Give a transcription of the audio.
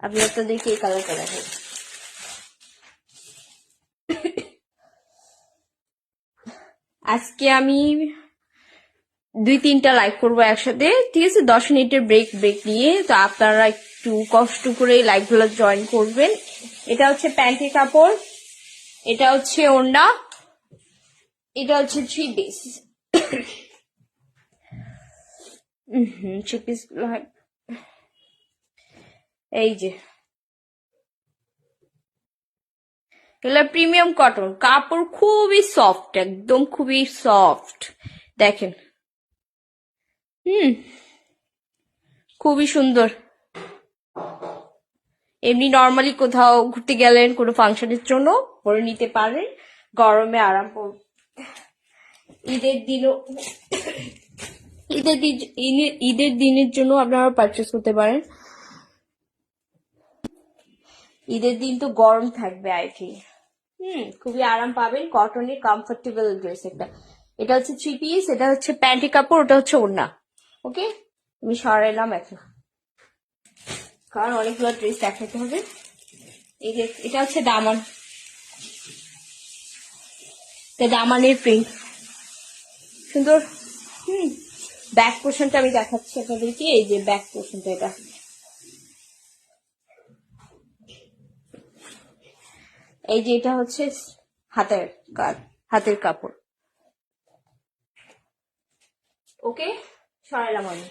আমি আপনাদেরকে এই কালারটা দেখাই। আজকে আমি 2-3টা লাইভ করবো একসাথে, ঠিক আছে? 10 মিনিটের ব্রেক নিয়ে। তো আপনারা একটু কষ্ট করে লাইভ গুলো জয়েন করবেন। এটা হচ্ছে প্যান্টের কাপড়, এটা হচ্ছে ওড়না, এটা হচ্ছে 3 পিস। 3 পিস এই যে এগুলা প্রিমিয়াম কটন কাপড়, খুবই সফট, একদম খুবই সফট। দেখেন, খুবই সুন্দর। এমনি নর্মালি কোথাও ঘুরতে গেলেন, কোনো ফাংশনের জন্য পরে নিতে পারেন, গরমে আরাম করবে। ঈদের দিনও ঈদের দিনের জন্য আপনারা পারচেস করতে পারেন। ঈদের দিন তো গরম থাকবে আই থিঙ্ক। খুবই আরাম পাবেন, কটনের কমফোর্টেবল ড্রেস একটা। এটা হচ্ছে 3 পিস, এটা হচ্ছে প্যান্টি কাপড়, ওটা হচ্ছে ওড়না। ওকে, আমি সরাইলাম এখন, কারণ অনেকগুলো ড্রেস দেখাতে হবে। এই যে এটা হচ্ছে দামান, দামানের প্রিন্ট সুন্দর। ব্যাক পোর্শনটা আমি দেখাচ্ছি আপনাদেরকে। এই যে ব্যাক পোর্শনটা, এটা এই যে এটা হচ্ছে হাতের কাপড়। ওকে, সরাইলাম আমি।